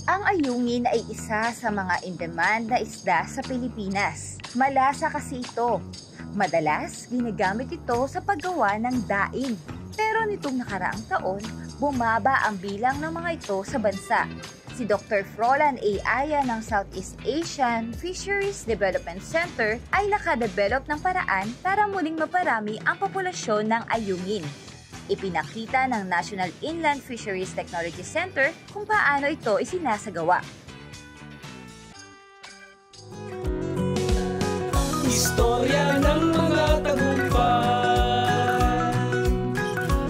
Ang ayungin ay isa sa mga in-demand na isda sa Pilipinas. Malasa kasi ito. Madalas, ginagamit ito sa paggawa ng daing. Pero nitong nakaraang taon, bumaba ang bilang ng mga ito sa bansa. Si Dr. Frolan A. Aya ng Southeast Asian Fisheries Development Center ay nakadevelop ng paraan para muling maparami ang populasyon ng ayungin. Ipinakita ng National Inland Fisheries Technology Center kung paano ito isinasagawa. Istorya ng mga tagumpay,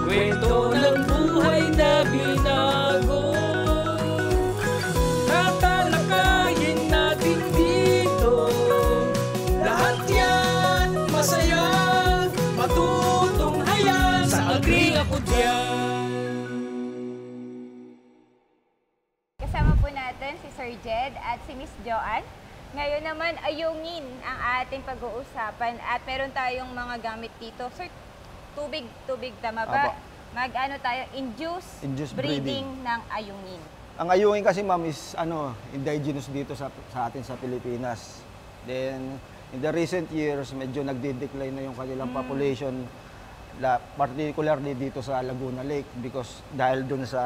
kwento ng buhay na binago, tatalakayin natin dito. Lahat yan masaya, matutunghayan sa Agri Ako Diyan. Kasama po natin si Sir Jed at si Miss Joanne. Ngayon naman, ayungin ang ating pag-uusapan at meron tayong mga gamit dito. Sir, tubig, tama ba? Apo. Mag-ano tayo, induce breeding ng ayungin. Ang ayungin kasi ma'am is indigenous dito sa atin sa Pilipinas. Then in the recent years medyo nagde-decline na yung kanilang population, particularly dito sa Laguna Lake because dahil dun sa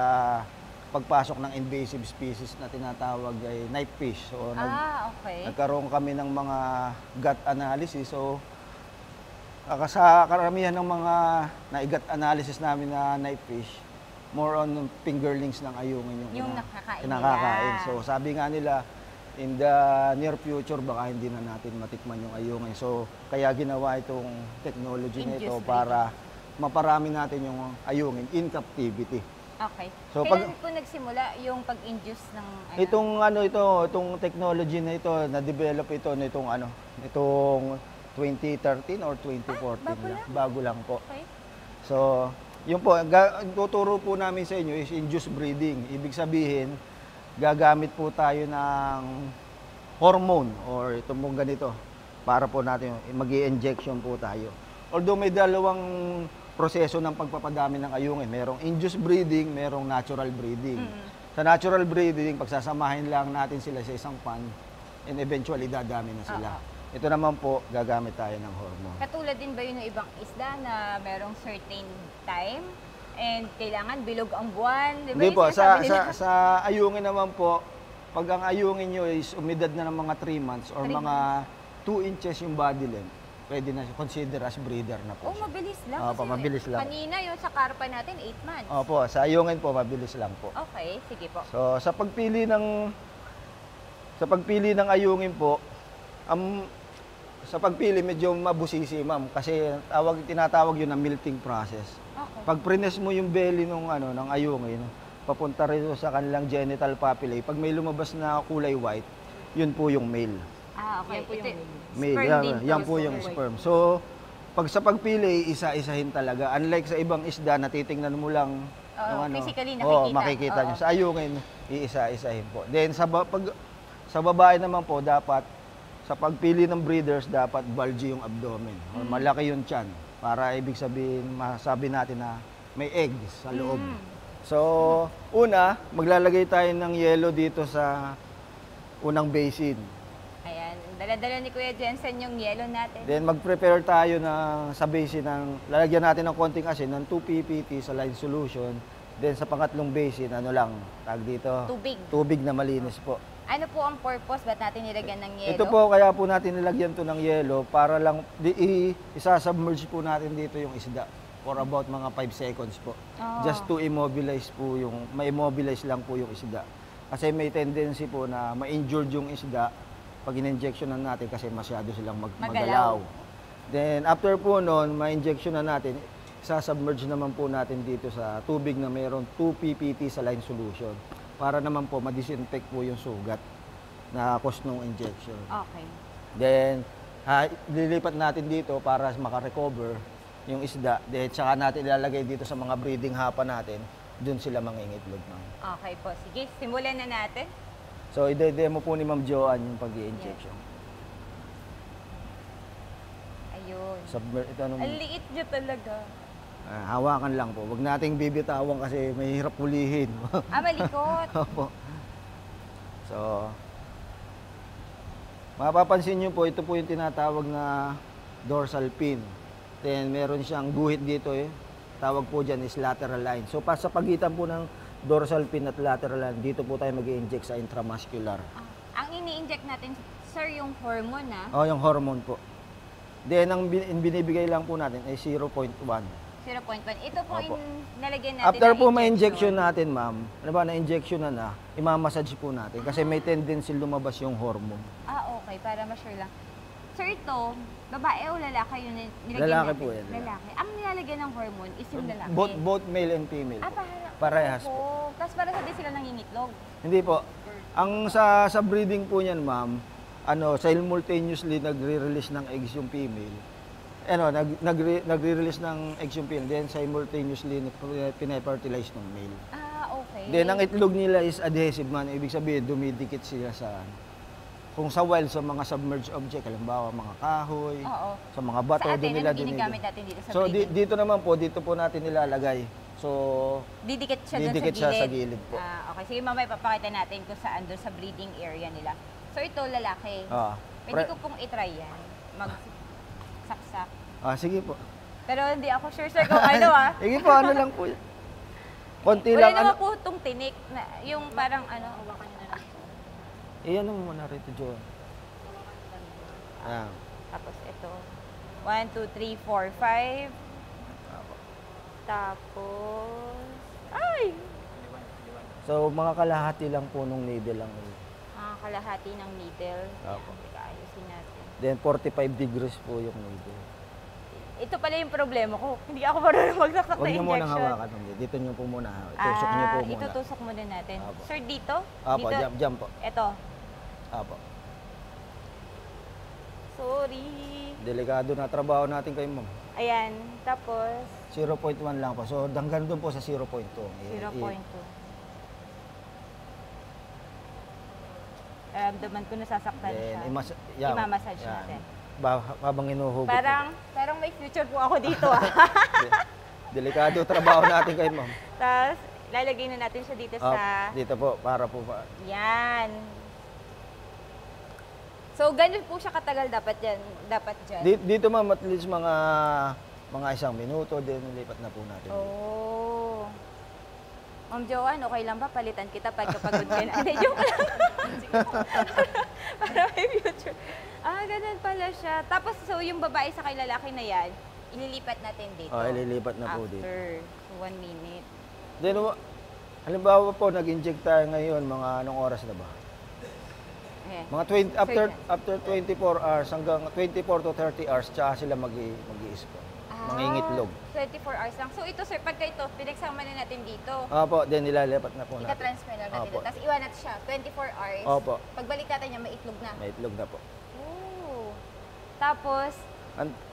pagpasok ng invasive species na tinatawag ay night fish. So Okay. nagkaroon kami ng mga gut analysis. So sa karamihan ng mga naigat analysis namin na night fish, more on fingerlings ng ayungin yung nakakain kinakakain. nila. So sabi nga nila, in the near future, baka hindi na natin matikman yung ayungin. So kaya ginawa itong technology na ito para maparami natin yung ayungin in captivity. Okay. So, Kailan po nagsimula yung pag-induce ng Itong technology na ito, na-develop ito nitong 2013 or 2014 bago lang po. Okay. So, yun po, tuturo po namin sa inyo is induced breeding. Ibig sabihin, gagamit po tayo ng hormone or itong pong ganito para po natin mag-i-injection po tayo. Although may dalawang proseso ng pagpapadami ng ayungin. Merong induced breeding, merong natural breeding. Sa natural breeding, pagsasamahin lang natin sila sa isang pan and eventually dadami na sila. Ito naman po, gagamit tayo ng hormone. Katulad din ba yun ng ibang isda na merong certain time and kailangan bilog ang buwan? Di ba Hindi yung po, sinasabi nila? sa ayungin naman po, pag ang ayungin nyo is umidad na ng mga 3 months or mga 2 inches yung body length, pwede na consider as breeder na po. Oh, mabilis lang. Opo, Kasi mabilis lang. Kanina yung sa karpa natin, 8 months. Opo, sa ayungin po, mabilis lang po. Okay, sige po. So, sa pagpili ng ayungin po, sa pagpili medyo mabusisi, ma'am, kasi tinatawag yun na milting process. Okay. Pag prines mo yung belly ng ayungin, papunta rin sa kanilang genital papillae. Pag may lumabas na kulay white, yun po yung male. Okay. Yan po yung Male, yan po yung sperm. So, pag sa pagpili, isa-isahin talaga. Unlike sa ibang isda, natitingnan mo lang physically nakikita. makikita nyo. Sa ayungin, iisa-isahin po. Then, sa babae naman po, dapat, sa pagpili ng breeders, dapat bulgy yung abdomen. Or malaki yung tiyan. Para ibig sabihin, masabi natin na may eggs sa loob. So, una, maglalagay tayo ng yelo dito sa unang basin. Ayan, dala-dala ni Kuya Jensen yung yellow natin. Then mag-prepare tayo sa basin lalagyan natin ng konting asin ng 2 ppt saline solution. Then sa pangatlong basin, tag dito? Tubig. Tubig na malinis po. Ano po ang purpose? Ba't natin nilagyan ng yellow? Ito po, kaya po natin nilagyan to ng yelo para lang isa-submerge po natin dito yung isda for about mga 5 seconds po. Just to immobilize po ma-immobilize lang po yung isda. Kasi may tendency po na ma-injured yung isda pag in-injectionan natin kasi masyado silang magalaw. Then after po noon, ma-injectionan natin, sasubmerge naman po natin dito sa tubig na mayroong 2 ppt saline solution para naman po ma-disinfect po yung sugat na cause ng injection. Okay. Then lilipat natin dito para makarecover yung isda. Then saka natin ilalagay dito sa mga breeding hapa natin, doon sila mangingitlog. Okay po, sige, simulan na natin. So, ide-demo po ni Ma'am Joanne yung pag-i-injection. Ayun. Ang liit nyo talaga. Hawakan lang po. Huwag nating bibitawan kasi mahirap pulihin. Malikot. Opo. So, mapapansin nyo po, ito po yung tinatawag na dorsal pin. Then, meron siyang guhit dito eh. Tawag po dyan is lateral line. So, sa pagitan po ng dorsal pin at lateral line, dito po tayo mag-i-inject sa intramuscular. Ang ini-inject natin, sir, yung hormone Oh, yung hormone po. Then, ang binibigay lang po natin ay 0.1. 0.1. Ito po Opo. nalagyan natin After ng po ma-injection natin, ma'am, ano ba, na-injection na, imamassage po natin. Kasi may tendency lumabas yung hormone. Okay. Para ma-sure lang. Sir, ito, babae o lalaki yung nilagyan Lalaki natin? po yan. Lalaki. Ang nilalagyan ng hormone is yung lalaki? Both male and female. Parehas po. Tapos para sa di sila nangingitlog? Hindi po. Ang sa breeding po niyan, ma'am, simultaneously nagre-release ng eggs yung female. Nagre-release ng eggs yung female, then simultaneously pinafertilize ng male. Okay. Then ang itlog nila is adhesive man, ibig sabihin dumidikit sila sa kung sa wild, sa mga submerged object, halimbawa mga kahoy, Oo. sa mga bato, Sa atin, doon nila ano ginagamit natin dito sa So breeding? dito naman po, dito po natin nilalagay. So Didikit siya didikit doon sa siya gilid? sa gilid po. Okay. Sige, mamaya papakita natin kung saan doon sa breeding area nila. So ito, lalaki. Pwede ko pong itry yan. Magsaksak. Sige po. Pero hindi ako sure, sir, kung ano Sige po, ano lang po. Konti Wala lang. naman po itong tinik. Na, yung parang ano. Iyan mo muna rito, Joe. Ayan. Tapos ito. 1, 2, 3, 4, 5. Tapos... Ay! So, mga kalahati lang po nung needle lang. Kalahati ng needle. Apo. Teka, ayusin natin. Then, 45 degrees po yung needle. Ito pala yung problema ko. Hindi ako marunong magsaksak Huwag na niyo injection. muna hawakan. Dito niyo po muna. Itusok niyo po muna. Itutusok muna natin. Apo. Sir, dito? Apo, Dito? jump po. Ito. Apo. Sorry. Delikado na trabaho natin kay ma'am. Ayan. Tapos, 0.1 lang po. So, hanggang doon po sa 0.2. 0.2. Ramdaman ko nasasaktan siya. Imamassage natin. Habang inuhugot. Parang may future po ako dito Delikado trabaho natin kay ma'am. Tapos, lalagay na natin siya dito sa... Dito po, para po pa. Yan. So, ganun po siya katagal dapat dyan? Dito ma'am, at least mga isang minuto, then lipat na po natin. Oh. Ma'am Joanne, okay lang ba? Palitan kita pagkapagod ka na. Hindi, joke lang. Para may future. Ganun pala siya. Tapos, so yung babae sa kay lalaki na yan, ililipat natin dito. Ililipat na po dito. After 1 minute. Then, halimbawa po, nag-inject tayo ngayon, mga anong oras na ba? Ayan. Mga after 24 hours, hanggang 24 to 30 hours, tsaka sila mag-i-spawn. Mangingitlog. 24 hours lang. So ito sir, pagka ito, pinagsama na natin dito. Opo, then nilalipat na po natin. Ika-transfer na natin. Opo. Tapos iwan natin siya, 24 hours. Opo. Pagbalik natin niya, may itlog na. May itlog na po. Oh. Tapos,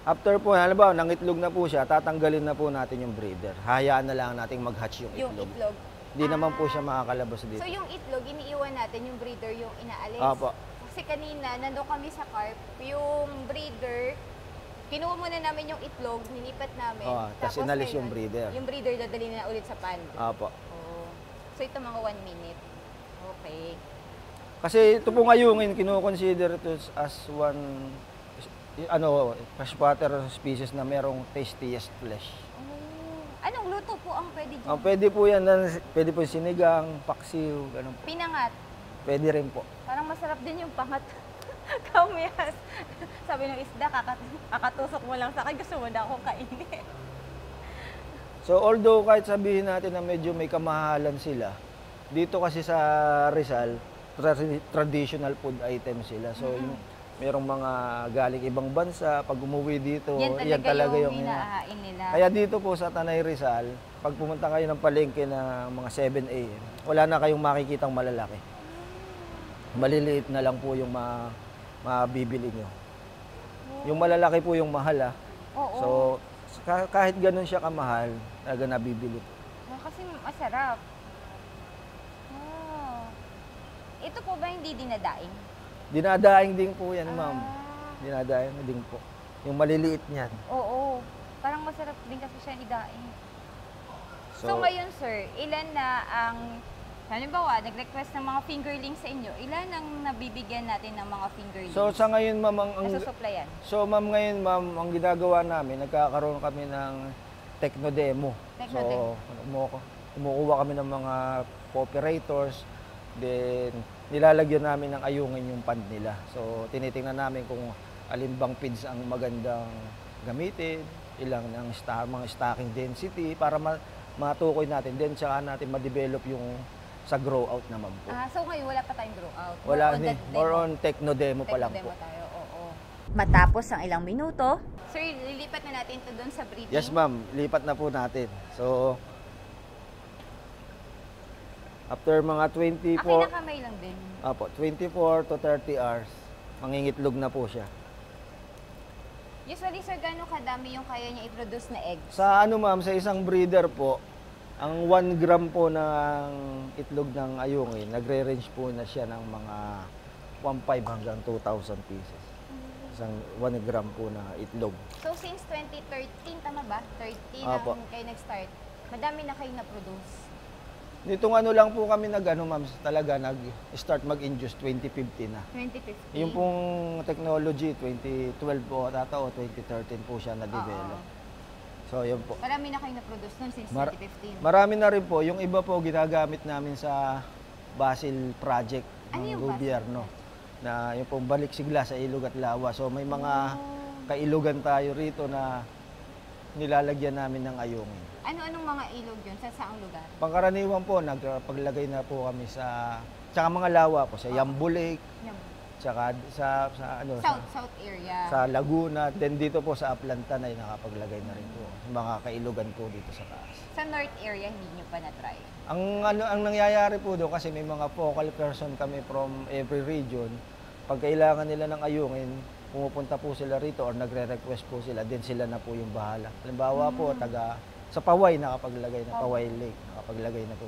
After po, halimbawa, nangitlog na po siya, tatanggalin na po natin yung breeder. Hayaan na lang natin mag-hatch yung itlog. Hindi naman po siya makakalabas dito. So yung itlog, iniiwan natin, yung breeder yung inaalis. Opo. Kasi kanina, nandun kami sa carp, yung breeder, kinuha muna namin yung itlog, nilipat namin. Tapos inalis yung breeder. Yung breeder, dadali na ulit sa pan. Opo. Oh. So ito mga 1 minute. Okay. Kasi ito po ngayungin, kino-consider ito as one freshwater species na merong tastiest flesh. Anong luto po ang pwede dyan? Pwede po yan, pwede po sinigang, paksiw, ganun po. Pinangat. Pwede rin po. Parang masarap din yung pangat. Kamyas. Sabi ng isda, kakatusok mo lang sa akin, gusto mo na akong kainin. So although kahit sabihin natin na medyo may kamahalan sila, dito kasi sa Rizal, traditional food item sila. So yung merong mga galing ibang bansa, pag umuwi dito, yan talaga yung hinahain nila. Kaya dito po sa Tanay Rizal, pag pumunta kayo ng palengke na mga 7 AM, wala na kayong makikitang malalaki. Maliliit na lang po yung mabibili nyo. Yung malalaki po yung mahal Oo. So, kahit ganun siya kamahal, talaga nabibili po. Kasi masarap. Ito po ba hindi dinadaing? Dinadaing din po yan, ma'am. Dinadaing din po. Yung maliliit niyan. Oo. Parang masarap din kasi siya idaing. So ngayon, sir, ilan na ang Halimbawa, nag-request ng mga fingerlings sa inyo, ilan ang nabibigyan natin ng mga fingerlings? So sa ngayon ma'am, Nasusuplayan? ngayon ma'am, ang ginagawa namin, nagkakaroon kami ng techno-demo. Techno-demo. So kumukuha kami ng mga cooperators, then nilalagyan namin ng ayungin yung pand nila. So tinitingnan namin kung alin bang feeds ang magandang gamitin, ilang ng mga stocking density para matukoy natin, then tsaka natin ma-develop yung sa grow out naman po. So ngayon wala pa tayong grow out? Wala ni, more on techno-demo pa lang po. Techno-demo tayo, oo. Matapos ang ilang minuto, Sir, lilipat na natin to doon sa breeding. Yes ma'am, lipat na po natin. So, after mga 24... Kinakamay lang din. Apo, 24 to 30 hours, mangingitlog na po siya. Usually, sir, gano'ng kadami yung kaya niya i-produce na egg? Sa ano ma'am, sa isang breeder po, ang 1 gram po ng itlog ng ayungin, nagre-range po na siya ng mga 1,500 hanggang 2,000 pieces. Isang 1 gram po na itlog. So, since 2013, tama ba? 13 Apo. ang kayo nag-start. Madami na kayo na-produce. Nitong ano lang po kami talaga nag-start mag-induce 2015 na. 2015. Yung pong technology, 2012 po ata o 2013 po siya na-develop. So, yun po. Marami na kayo na-produce nun since 2015. Marami na rin po. Yung iba po, ginagamit namin sa Basil Project Ano ng yung gobyerno. Na yung pong balik sigla sa ilog at lawa. So, may mga kailugan tayo rito na nilalagyan namin ng ayungin. Ano-anong mga ilog yun? Sa saang lugar? Pangkaraniwan po, nagpaglagay na po kami tsaka mga lawa po, sa Yambo Lake, tsaka sa South area. sa Laguna, then dito po sa Aplantan ay nakapaglagay na rin po. Mga kailugan po dito sa taas. Sa north area, hindi nyo pa na-try? Ang nangyayari po doon, kasi may mga focal person kami from every region, pag kailangan nila ng ayungin, pumupunta po sila rito or nagre-request po sila, then sila na po yung bahala. Halimbawa po, sa Paway nakapaglagay na, Paway Lake, nakapaglagay na po.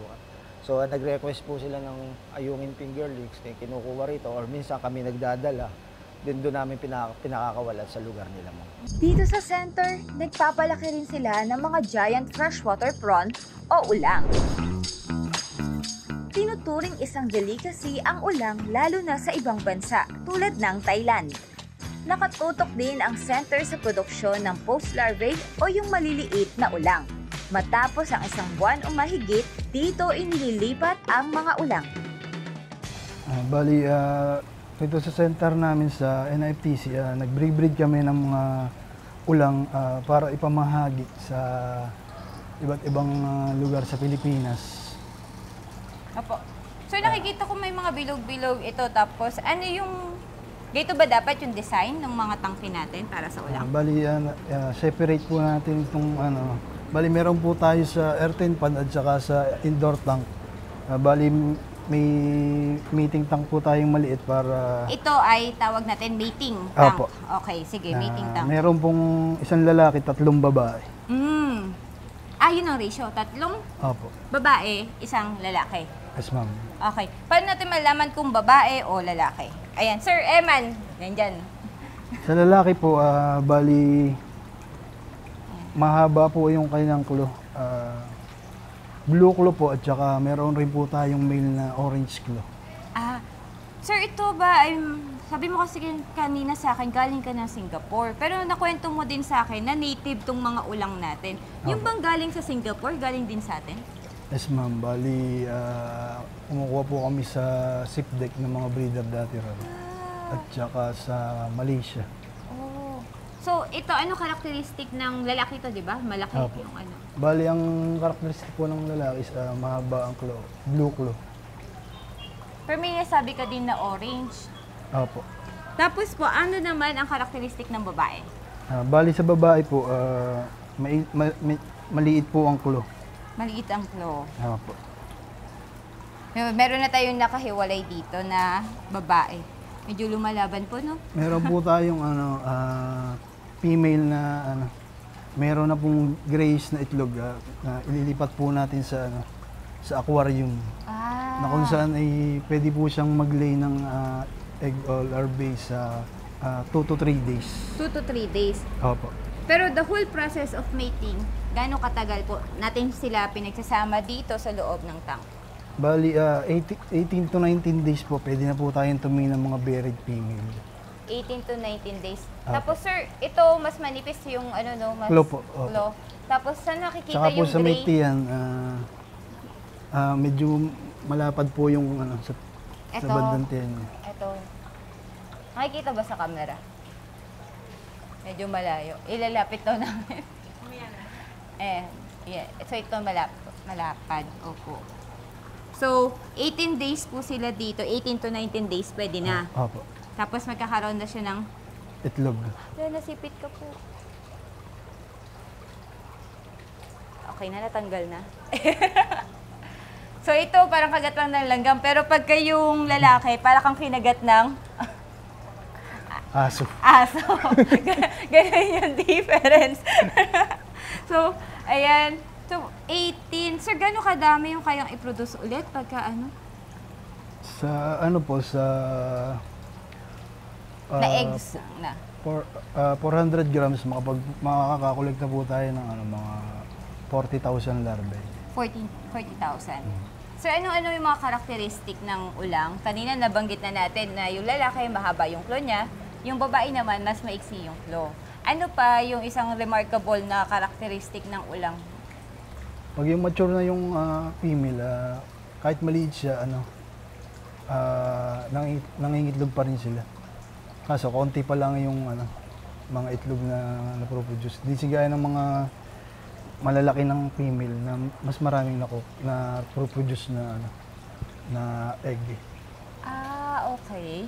So, nag-request po sila ng ayungin fingerlings, kinukuha rito, or minsan kami nagdadala, din doon namin pinakakawalan sa lugar nila mo. dito sa center, nagpapalaki rin sila ng mga giant freshwater prawn o ulang. Tinuturing isang delicacy ang ulang lalo na sa ibang bansa tulad ng Thailand. Nakatutok din ang center sa produksyon ng post-larvae o yung maliliit na ulang. Matapos ang isang buwan o mahigit, dito inililipat ang mga ulang. Dito sa center namin sa NIFTC, nag-breed kami ng mga ulang para ipamahagi sa iba't ibang lugar sa Pilipinas. Opo. So, nakikita ko may mga bilog-bilog ito. Tapos, ano yung... Dito ba dapat yung design ng mga tangke natin para sa ulang? Separate po natin itong meron po tayo sa earthen pan at saka sa indoor tank. May mating tank po tayong maliit para... Ito ay tawag natin mating tank. Opo. Okay, sige, mating tank. Meron pong isang lalaki, 3 babae. Yun ang ratio. 3 Opo. babae, 1 lalaki. Yes, ma'am. Okay. Paano natin malaman kung babae o lalaki? Ayan, Sir Eman, nandyan. Sa lalaki po, mahaba po yung kanyang claw. Blue claw po at saka meron rin po tayong male na orange claw. Sir, ito ba, sabi mo kasi kanina sa akin, galing ka ng Singapore. Pero nakwento mo din sa akin na native tong mga ulang natin. Yung bang galing sa Singapore, galing din sa atin? Yes, ma'am. Kumukuha po kami sa ship deck ng mga breeder dati rin. At saka sa Malaysia. So, ito, ano karakteristik ng lalaki to, di ba? Malaki yung ano. Ang karakteristik po ng lalaki is mahaba ang claw, blue claw. Pero may nasabi ka din na orange. Opo. Tapos po, ano naman ang karakteristik ng babae? Sa babae po, maliit po ang claw. Maliit ang claw. Opo. Meron na tayong nakahiwalay dito na babae. Medyo lumalaban po, no? Meron po tayong female na meron na pong grayish na itlog na ililipat po natin sa aquarium. Na kung saan ay pwede po siyang mag-lay ng egg or larvae sa 2 to 3 days. 2 to 3 days. Opo. Pero the whole process of mating, gaano katagal po natin sila pinagsasama dito sa loob ng tank? Bali, 18 to 19 days po, pwede na po tayong tumingin ng mga buried female. 18 to 19 days. Apo. Tapos sir, ito mas manipis yung ano no, mas Claw po, opo. claw. Tapos saan nakikita Tsaka po yung sa may gray? tiyan, medyo malapad po yung sa Ito. bandang tiyan niya. Ito. Nakikita ba sa camera? Medyo malayo. Ilalapit daw namin. Yeah. So ito malapad. Opo. So, 18 days po sila dito. 18 to 19 days pwede na. Opo. Tapos magkakaroon na siya ng... Itlog. Nasipit ka po. Okay na, natanggal na. So ito, parang kagat lang ng langgam. Pero pagka yung lalaki, parang kang kinagat ng Aso. aso. Ganun yung difference. So, ayan. So, 18. Sir, gano'ng kadami yung kayang i-produce ulit pagka ano? Sa ano po, sa... Na eggs na. 400 grams, makakakolekta po tayo ng mga 40,000 larvae. 40,000. Sir, ano-ano yung mga karakteristik ng ulang? Kanina nabanggit na natin na yung lalaki mahaba yung claw niya, yung babae naman mas maiksi yung claw. Ano pa yung isang remarkable na karakteristik ng ulang? Pag yung mature na yung female, kahit maliit siya, nangingitlog pa rin sila. Kaso, konti pa lang yung mga itlog na naproproduce. Di sigaya ng mga malalaki ng female na mas maraming na produce na egg. Okay.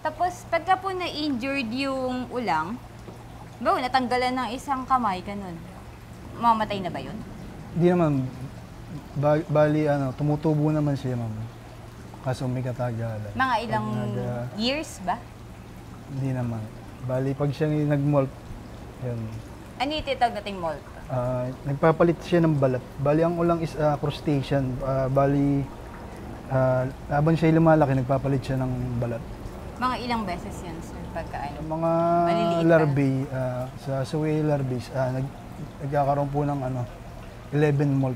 Tapos, pagka po na-injured yung ulang, natanggalan ng isang kamay, ganun. Mamatay na ba yun? Hindi naman. Bali, tumutubo naman siya, ma'am. Kaso may katagalan. Mga ilang years ba? Hindi naman. Bali, pag siya nag-molt, yun. Ano yung titawag nating molt? Nagpapalit siya ng balat. Bali, ang ulang is crustacean. Habang siya lumalaki, nagpapalit siya ng balat. Mga ilang beses yun, sir, pagka ano? Mga Maliliit pa. larvae, sa whale larvae, nagkakaroon po ng 11 molt.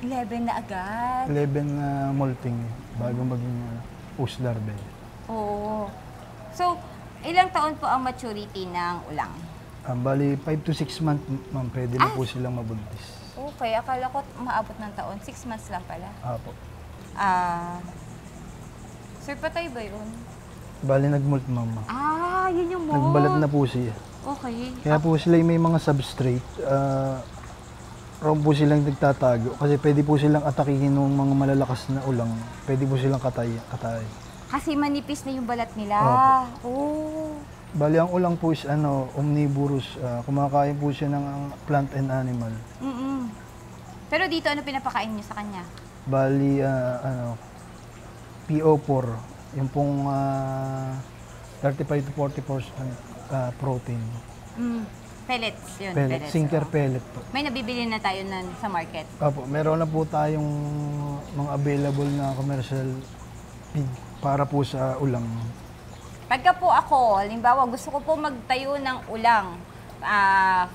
11 na agad? 11 molting bago maging post larvae. Oo. So, ilang taon po ang maturity ng ulang? Bali, 5 to 6 months, ma'am, pwede na po silang mabuntis. Okay, akala ko maabot ng taon. 6 months lang pala. Apo. Sir, patay ba yun? Bali, nag-molt, ma'am. Yun yung molt. Nagbalat na po siya. Okay. Kaya po sila may mga substrate. Roon po silang nagtatago. Kasi pwede po silang atakihin ng mga malalakas na ulang. Pwede po silang katay. Kasi manipis na yung balat nila. Oh. Bali, ang ulang po is omnivorous. Kumakain po siya ng plant and animal. Pero dito, ano pinapakain niyo sa kanya? Bali, PO4. Yung pong 35 to 40% protein. Pellets yun. Pellet, sinker oo. pellet po. May nabibili na tayo sa market. Opo, meron na po tayong mga available na commercial feed para po sa ulang. Pagka po ako, halimbawa gusto ko po magtayo ng ulang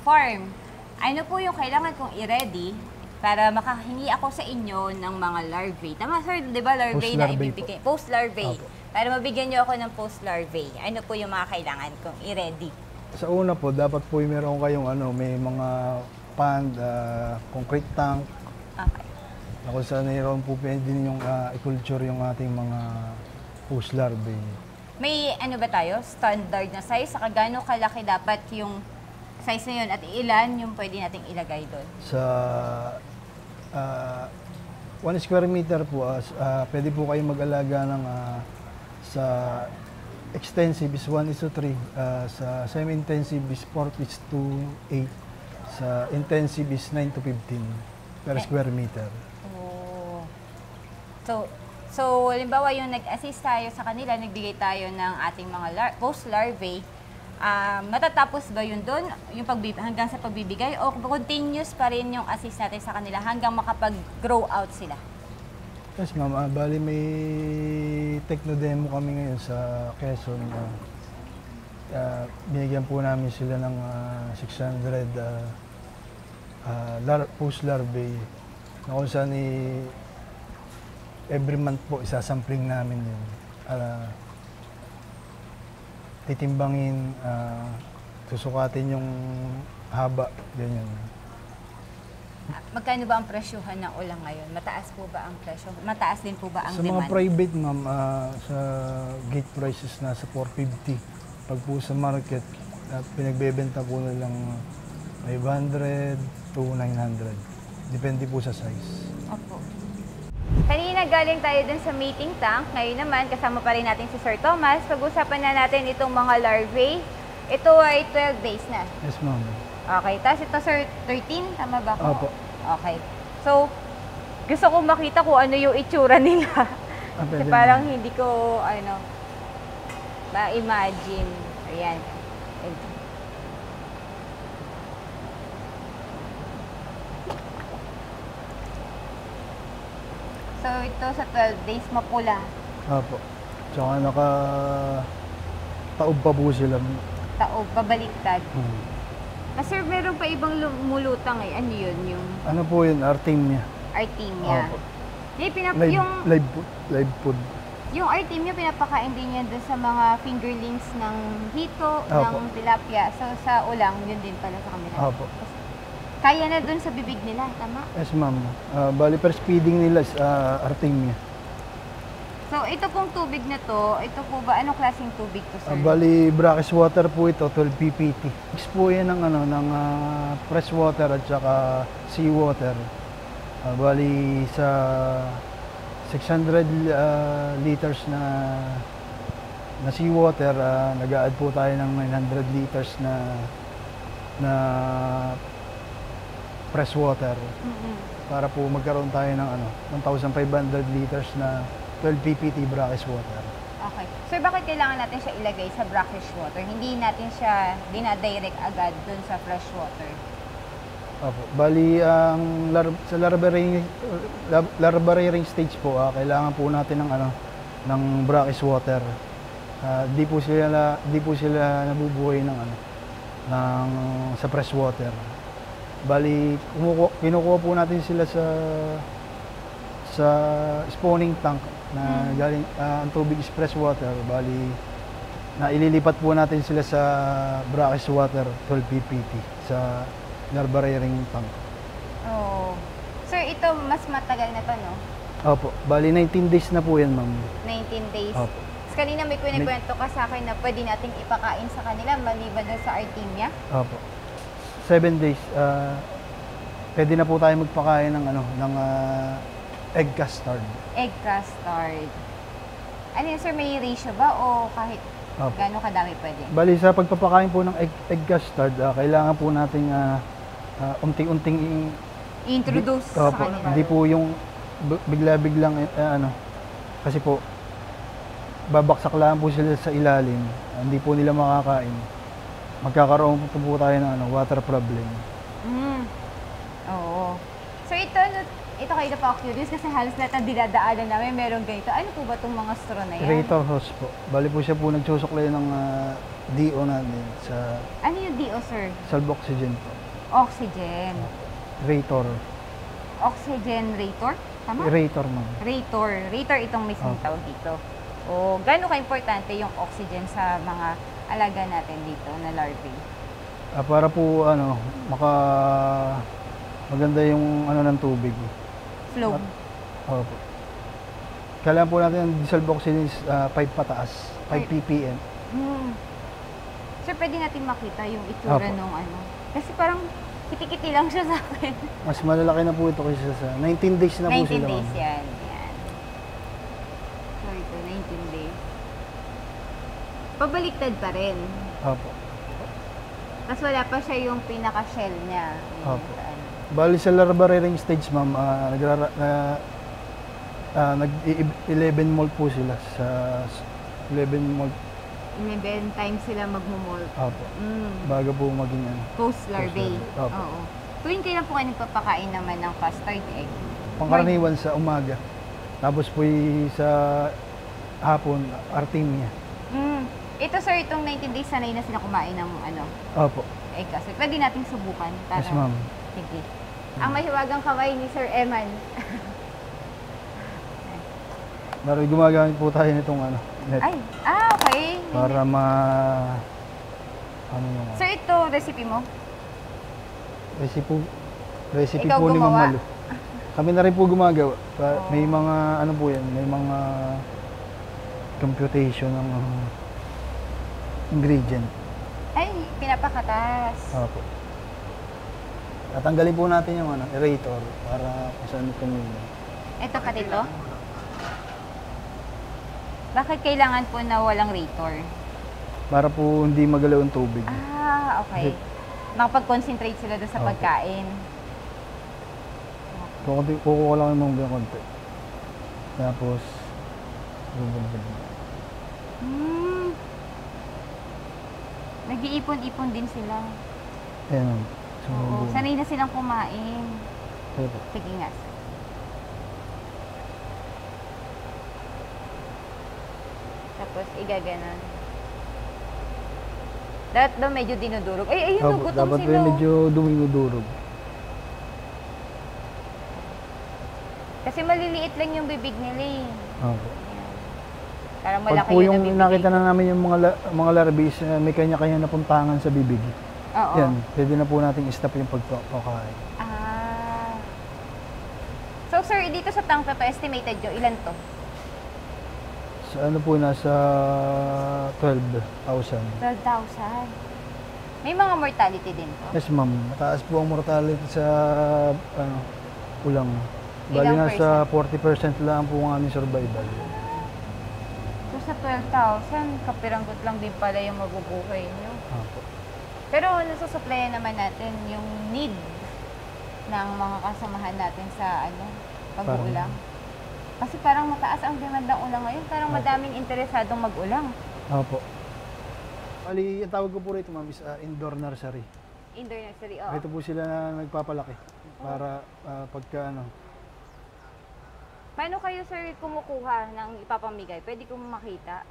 farm, ano po yung kailangan kong i-ready para makahingi ako sa inyo ng mga larvae. Tama sir, di ba larvae na Post-larvae ibibigay? Post-larvae. Opo. Para mabigyan niyo ako ng post-larvae. Ano po yung mga kailangan kong i-ready? Sa una po, dapat po meron kayong may mga pond, concrete tank, Okay. na kung saan mayroon po pwede ninyong i-culture yung ating mga post larvae. May ano ba tayo? Standard na size? Saka gaano kalaki dapat yung size na yun at ilan yung pwede nating ilagay doon? Sa 1 square meter po, pwede po kayong mag-alaga ng sa extensive is 1:3, sa semi-intensive is 4:8, sa intensive is 9 to 15 per square meter. Oh. So, halimbawa yung nag-assist tayo sa kanila, nagbigay tayo ng ating mga post-larvae, matatapos ba yun doon, yung hanggang sa pagbibigay, o continuous pa rin yung assist natin sa kanila hanggang makapag-grow out sila? Yes, ma'am. Bali, may techno-demo kami ngayon sa Quezon. Binigyan po namin sila ng 600 post larvae na kung saan every month po isasampling namin yun. Titimbangin, susukatin yung haba, ganyan. Magkano ba ang presyuhan ng ulang ngayon? Mataas po ba ang presyo? Mataas din po ba ang Sa mga demand? private, ma'am, sa gate prices nasa 450. Pag po sa market, pinagbebenta po na lang 500 to 900. Depende po sa size. Opo. Kanina galing tayo dun sa meeting tank. Ngayon naman, kasama pa rin natin si Sir Thomas. Pag-usapan na natin itong mga larvae. Ito ay 12 days na. Yes, ma'am. Okay. Tapos ito, Sir, 13? Tama ba ko? Opo. Okay. So, gusto ko makita kung ano yung itsura nila. Kasi parang hindi ko, ma-imagine. Ayan. So, ito sa 12 days, mapula. Opo. Tsaka taob pa po sila. Taob, pabaliktad. Hmm. Sir, meron pa ibang lumulutang eh. Ano yun? Yung Ano po yun? Artemia. Artemia. Opo. Live food. Yung Artemia, pinapakain din yan doon sa mga fingerlings ng hito, Opo. ng tilapia. So, sa ulang, yun din pala sa kanila. Opo. Kaya na doon sa bibig nila, tama? Yes, ma'am. Bali, first feeding nila is Artemia. So, ito pong tubig na to, ito po ba, anong klaseng tubig to, sir? Bali, brackish water po ito, 12 ppt. Mix po yan ng, fresh water at saka sea water. Bali, sa 600 liters na sea water, nag-a-add po tayo ng 900 liters na fresh water. Para po magkaroon tayo ng 1,500 liters na 12 ppt brackish water. Okay. Sir, bakit kailangan natin siya ilagay sa brackish water? Hindi natin siya dinadirect agad dun sa fresh water? Opo. Bali, sa larva rearing stage po, kailangan po natin ng brackish water. Di po sila nabubuhay sa fresh water. Bali, kinukuha po natin sila sa spawning tank na galing ang tubig is fresh water. Bali, na ililipat po natin sila sa brackish water 12 ppt sa larva rearing tank. Oh. Sir, ito mas matagal na to, no? Opo. Bali, 19 days na po yan, ma'am. 19 days. Opo. Tapos kanina may kwento ka sa akin na pwede nating ipakain sa kanila maliban doon sa Artemia. Opo. 7 days. Pwede na po tayo magpakain ng egg custard. Egg custard. Ano yun, sir? May ratio ba o kahit Opo. gano'ng kadami pwede? Bali, sa pagpapakain po ng egg custard, kailangan po nating unting-unting I-introduce sa Opo. kanila. Hindi po yung bigla-biglang kasi po babaksak lang po sila sa ilalim. Hindi po nila makakain. Magkakaroon po tayo ng water problem. Oo. So ito kayo na pa ako curious kasi halos lahat ang dinadaanan namin meron ganito. Ano po ba itong mga straw na yan? Rator hose po. Bali po siya po nagsusuklay ng DO natin sa Ano yung DO, sir? salve oxygen po. Oxygen. Rator. Oxygen rator? Tama? Rator, ma'am. Rator. Rator itong mismong tawag dito. O gaano ka-importante yung oxygen sa mga alaga natin dito na larvae? Para po maganda yung ng tubig. Flow. Opo. Kailangan po natin ang dissolved oxygen is 5 pataas, 5 ppm. Sir, pwede natin makita yung itsura nung Kasi parang kiti-kiti lang siya sa akin. Mas malalaki na po ito kaysa sa 19 days na po 19 sila. days yan. So ito, 19 days. Pabaliktad pa rin. Opo. Tapos wala pa siya yung pinaka-shell niya. Opo. Bali sa larva rearing stage, ma'am, nag-11 molt po sila sa 11 molt. 11 times sila magmo-molt. Opo. Bago po maging Post larvae. Opo. Oo. Tuwing kailan po kayo nagpapakain naman ng custard egg? Pangkaraniwan sa umaga. Tapos po sa hapon, Artemia. Ito, sir, itong 19 days sanay na sila kumain ng Opo. egg custard. Pwede nating subukan. Yes, ma'am. Sige. Ang mahiwagang kamay ni Sir Eman. Pero gumagamit po tayo nitong net. Ay, okay. Para ano yung So ito, recipe mo? recipe Ikaw po ni Ma'am gumawa? Malu. Kami na rin po gumagawa. May mga ano po yan, may mga computation ng ingredient. Ay, pinapakatas. Opo. Tatanggalin po natin yung aerator para kung saan tumingin. Ito pati to? Bakit kailangan po na walang rator? Para po hindi magalaw ang tubig. Okay. Makapag-concentrate sila doon sa Opo. pagkain. Kukuha lang yung mga konti. Tapos, bubulbul. Nag-iipon-ipon din sila. Ayan. Oo. Sanay na silang kumain. Opo. Sige nga. Tapos, igaganon. Dapat daw medyo dinudurog. Ay, ayun, Opo, nagutom dapat sila. medyo dumidurog. Kasi maliliit lang yung bibig nila eh. Opo. Parang Pag malaki po yun yung ang bibig. nakita na namin yung mga larvae, may kanya-kanya na puntangan sa bibig. Oo. Yan, pwede na po nating i-stop yung pagkakain. So sir, dito sa tank to, estimated nyo, ilan to? Sa ano po, nasa 12,000. 12,000. May mga mortality din to? Yes ma'am, mataas po ang mortality sa ulang. Bali Ilang nasa 40% lang po ang aming survival. So sa 12,000, kapiranggot lang din pala yung mabubuhay nyo. Opo. Pero nasusuplayan naman natin yung need ng mga kasamahan natin sa pag-uulang. Kasi parang mataas ang demand ng ulang ngayon. Parang madaming interesadong mag-ulang. Opo. Bali, ang tawag ko po rito ma'am is indoor nursery. Indoor nursery, oo. Ito po sila na nagpapalaki para pagka Paano kayo sir kumukuha ng ipapamigay? Pwede kong makita?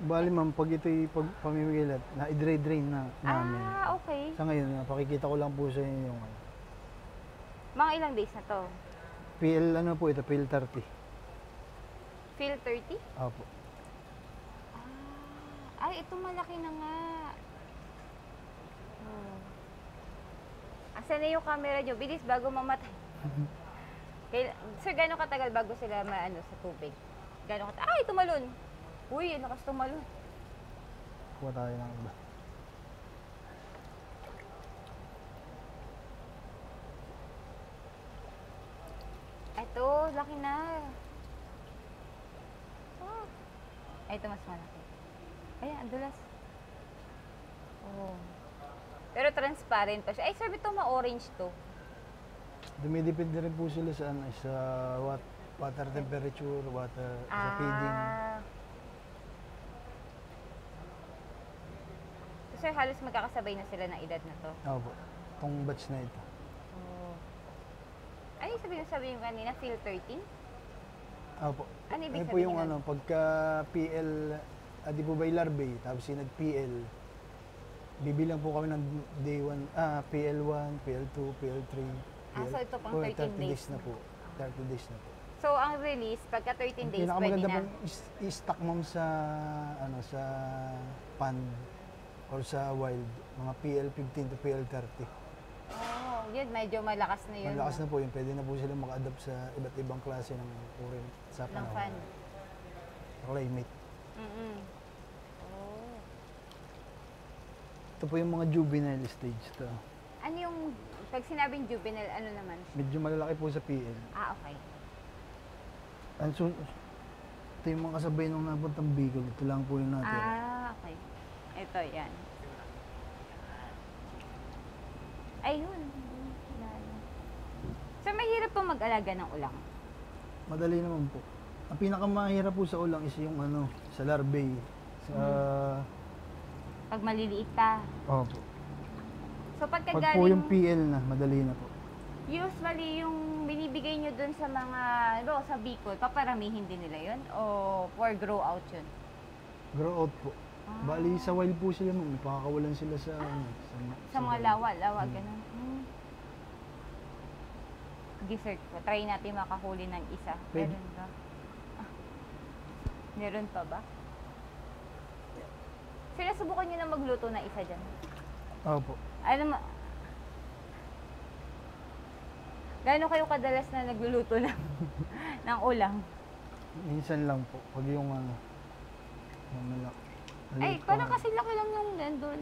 Bali ma'am, pag ito'y pamimigilat, na-drain na namin. Okay. Sa ngayon, pakikita ko lang po sa inyo yung Mga ilang days na to? PL, po ito, PL 30. Feel 30? Opo. Ay, ito malaki na nga. Asan na yung camera nyo? Bilis bago mamatay. Sir, gano'ng katagal bago sila sa tubig? Gano'ng katagal? Ay, tumalon! Uy, lakas tumalon. Kuha tayo ng iba. Ito, laki na. Ay, ito mas malaki. Ayan, ang dulas. Oh. Pero transparent pa siya. Ay, sabi ito ma-orange to. Dumidepende rin po sila sa sa water temperature, sa feeding. So, sir, halos magkakasabay na sila ng edad na to. Opo. Itong batch na ito. Ano yung sabi yung kanina? Feel 13? Opo. Ano ibig Ano po sabihin yung nun? pagka PL, di po ba yung larvae, tapos yung nag-PL, bibilang po kami ng day 1, PL1, PL2, PL3, so ito pang 13 days na po. 30 days na po. So, ang release, pagka 13 days, pwede Pinakamaganda na. po i-stock ma'am sa, sa pond or sa wild, mga PL15 to PL30. Oh, yun, medyo malakas na yun. Malakas na po yun, pwede na po sila maka-adapt sa iba't ibang klase ng uri sa Ng panahon. fan. Climate. Oh. Ito po yung mga juvenile stage to. Ano yung, pag sinabing juvenile, ano naman? Medyo malalaki po sa PL. Okay. So, ito yung mga kasabay nung napuntang Bicol. Ito lang po yung natin. Okay. Ito, yan. Ayun. So, mahirap po mag-alaga ng ulang? Madali naman po. Ang pinakamahirap po sa ulang is yung sa larvae. Sa... Pag maliliit pa. Opo. So, pagka Pag po yung PL na, madali na po. usually, yung binibigay nyo dun sa mga, sa Bicol, paparamihin din nila yun? O for grow out yun? Grow out po. Bali, sa wild po sila, may pakakawalan sila sa... Sa mga lawa, ganun. Sige, sir. Try natin makahuli ng isa. Pwede. Meron ba? Meron pa ba? Sir, nasubukan nyo na magluto na isa dyan? Opo. Ano Gaano kayo kadalas na nagluluto ng ulam? Minsan lang po. Pag yung Ay, parang kasi laki lang yung nandun.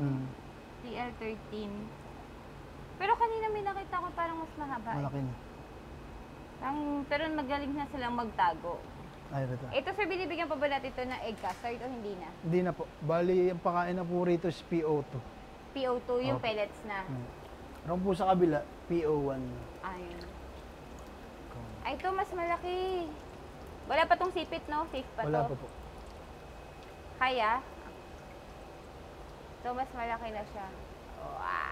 TL13. Pero kanina may nakita ko parang mas mahaba. Malaki na. Pero magaling na silang magtago. Ay, rito. Ito sir, binibigyan pa ba natin ito ng egg custard o hindi na? Hindi na po. Bali, ang pakain na po rito is PO2. PO2, yung pellets na. Meron po sa kabila, PO1. Ayun. Ay, ito mas malaki. Wala pa tong sipit, no? Safe pa Wala to. pa po. Kaya? Ito mas malaki na siya. Wow.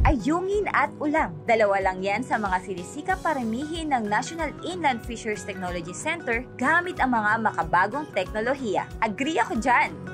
Ayungin at ulam. Dalawa lang yan sa mga sinisikap paramihin ng National Inland Fisheries Technology Center gamit ang mga makabagong teknolohiya. Agree ako dyan!